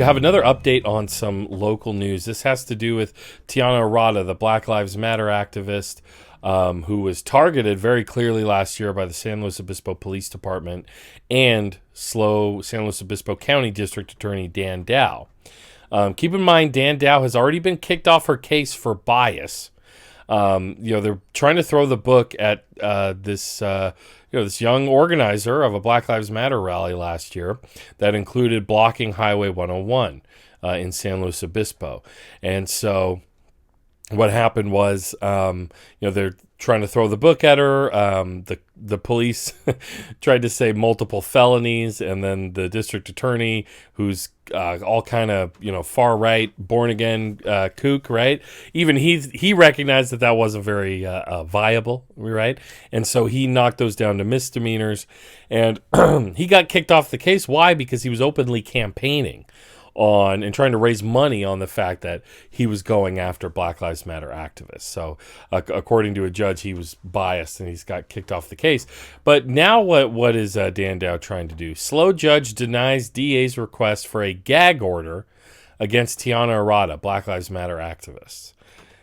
I have another update on some local news. This has to do with Tianna Arata, the Black Lives Matter activist, who was targeted very clearly last year by the San Luis Obispo Police Department and San Luis Obispo County District Attorney Dan Dow. Keep in mind, Dan Dow has already been kicked off her case for bias. They're trying to throw the book at this young organizer of a Black Lives Matter rally last year that included blocking Highway 101 in San Luis Obispo. And so what happened was, they're trying to throw the book at her. The police tried to say multiple felonies, and then the district attorney, who's all kind of far right, born again kook, right? Even he recognized that wasn't very viable, right? And so he knocked those down to misdemeanors, and he got kicked off the case. Why? Because he was openly campaigning on and trying to raise money on the fact that he was going after Black Lives Matter activists. So according to a judge, he was biased and he's got kicked off the case. But now what is Dan Dow trying to do? SLO judge denies DA's request for a gag order against Tianna Arata, Black Lives Matter activists.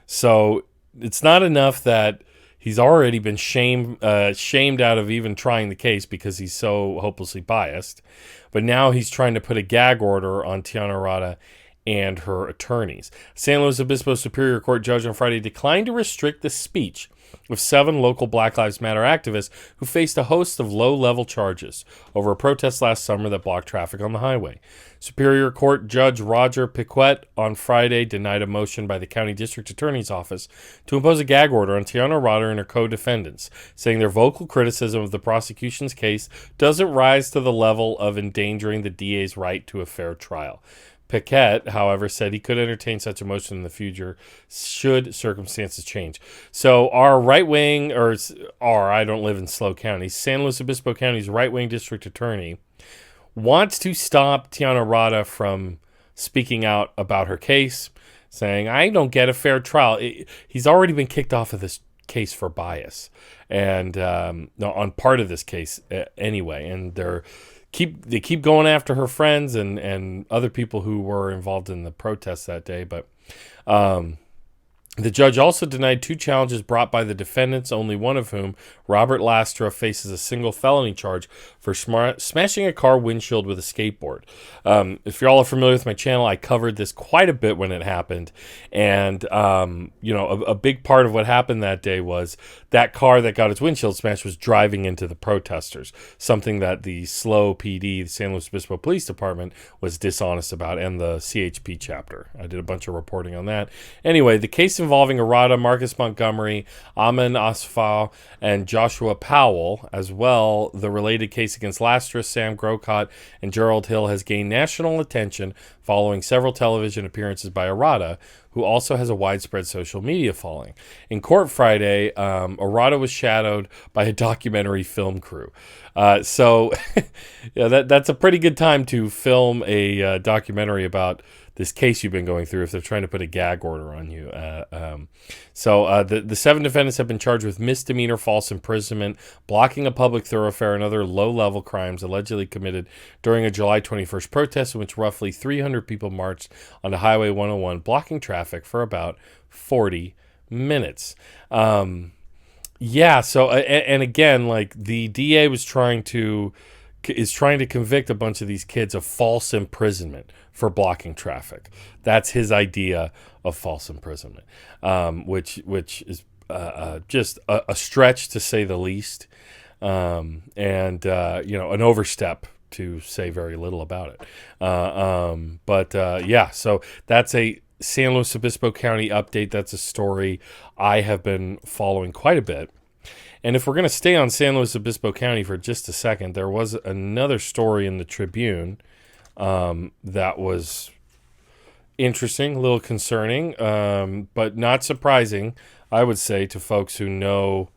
So it's not enough that he's already been shamed out of even trying the case because he's so hopelessly biased. But now he's trying to put a gag order on Tianna Arata and her attorneys. San Luis Obispo Superior Court judge on Friday declined to restrict the speech of 7 local Black Lives Matter activists who faced a host of low-level charges over a protest last summer that blocked traffic on the highway. Superior Court Judge Roger Piquet on Friday denied a motion by the County District Attorney's Office to impose a gag order on Tianna Arata and her co-defendants, saying their vocal criticism of the prosecution's case doesn't rise to the level of endangering the DA's right to a fair trial. Piquet, however, said he could entertain such a motion in the future should circumstances change. So our right-wing, I don't live in SLO County, San Luis Obispo County's right-wing district attorney wants to stop Tianna Arata from speaking out about her case, saying, I don't get a fair trial. He's already been kicked off of this case for bias, and on part of this case anyway, and they keep going after her friends and other people who were involved in the protests that day. But the judge also denied 2 challenges brought by the defendants, only one of whom, Robert Lastra, faces a single felony charge for smashing a car windshield with a skateboard. If you're all familiar with my channel, I covered this quite a bit when it happened. And, a big part of what happened that day was that car that got its windshield smashed was driving into the protesters, something that the SLO PD, the San Luis Obispo Police Department, was dishonest about, and the CHP chapter. I did a bunch of reporting on that. Anyway, the case involving Arata, Marcus Montgomery, Amin Asfau, and Joshua Powell, as well the related case against Lastra, Sam Grocott, and Gerald Hill, has gained national attention following several television appearances by Arata, who also has a widespread social media following. In court Friday, Arata was shadowed by a documentary film crew. That's a pretty good time to film a documentary about this case you've been going through if they're trying to put a gag order on you. The 7 defendants have been charged with misdemeanor false imprisonment, blocking a public thoroughfare, and other low-level crimes allegedly committed during a July 21st protest in which roughly 300 people marched onto Highway 101, blocking traffic for about 40 minutes. And again, like, the DA is trying to convict a bunch of these kids of false imprisonment for blocking traffic. That's his idea of false imprisonment, which is just a stretch to say the least, and an overstep to say very little about it. So that's a San Luis Obispo County update. That's a story I have been following quite a bit. And if we're going to stay on San Luis Obispo County for just a second, there was another story in the Tribune that was interesting, a little concerning, but not surprising, I would say, to folks who know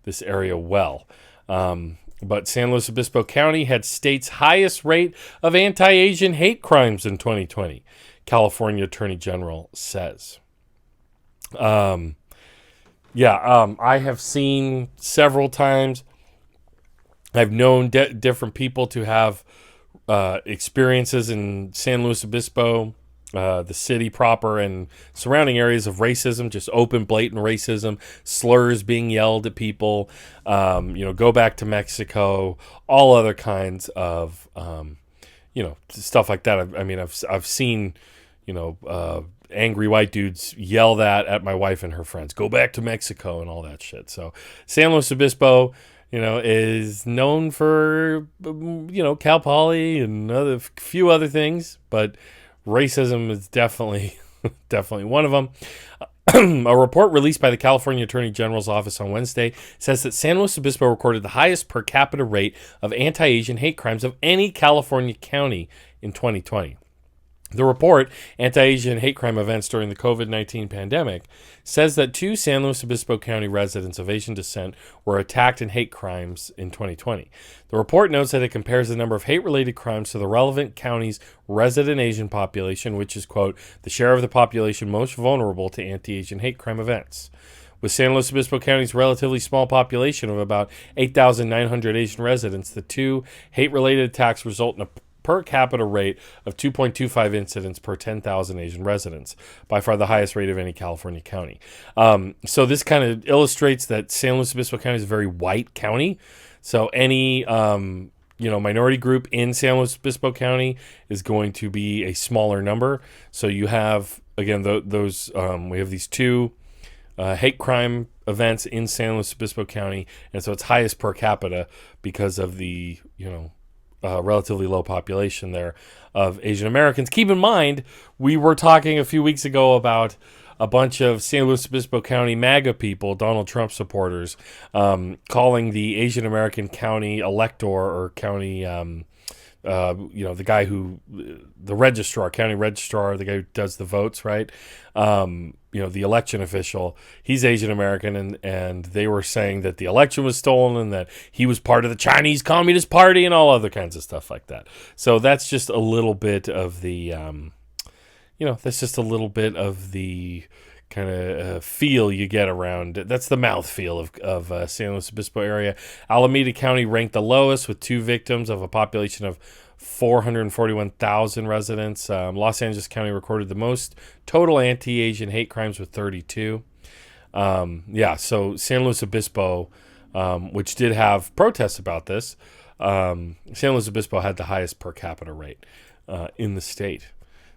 this area well. But San Luis Obispo County had state's highest rate of anti-Asian hate crimes in 2020, California Attorney General says. I have seen several times, I've known different people to have experiences in San Luis Obispo, the city proper, and surrounding areas of racism, just open, blatant racism, slurs being yelled at people, go back to Mexico, all other kinds of, stuff like that. I've seen, angry white dudes yell that at my wife and her friends, go back to Mexico and all that shit. So San Luis Obispo, is known for, Cal Poly and a few other things, but racism is definitely, definitely one of them. A report released by the California Attorney General's office on Wednesday says that San Luis Obispo recorded the highest per capita rate of anti-Asian hate crimes of any California county in 2020. The report, Anti-Asian Hate Crime Events During the COVID-19 Pandemic, says that 2 San Luis Obispo County residents of Asian descent were attacked in hate crimes in 2020. The report notes that it compares the number of hate-related crimes to the relevant county's resident Asian population, which is, quote, the share of the population most vulnerable to anti-Asian hate crime events. With San Luis Obispo County's relatively small population of about 8,900 Asian residents, the 2 hate-related attacks result in a per capita rate of 2.25 incidents per 10,000 Asian residents, by far the highest rate of any California county. So this kind of illustrates that San Luis Obispo County is a very white county. So any minority group in San Luis Obispo County is going to be a smaller number. So you have, again, we have these 2 hate crime events in San Luis Obispo County, and so it's highest per capita because of the relatively low population there of Asian Americans. Keep in mind, we were talking a few weeks ago about a bunch of San Luis Obispo County MAGA people, Donald Trump supporters, calling the Asian American county elector or county, the guy who, the registrar, county registrar, the guy who does the votes, right? The election official, he's Asian American, and they were saying that the election was stolen and that he was part of the Chinese Communist Party and all other kinds of stuff like that. So that's just a little bit of the, kind of feel you get around. That's the mouth feel of San Luis Obispo area. Alameda County ranked the lowest with 2 victims of a population of 441,000 residents. Los Angeles County recorded the most total anti-Asian hate crimes with 32. So San Luis Obispo, which did have protests about this, San Luis Obispo had the highest per capita rate in the state.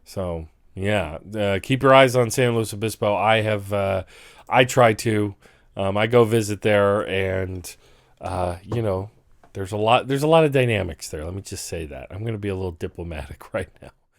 So keep your eyes on San Luis Obispo. I try to. I go visit there, and there's a lot of dynamics there. Let me just say that. I'm going to be a little diplomatic right now.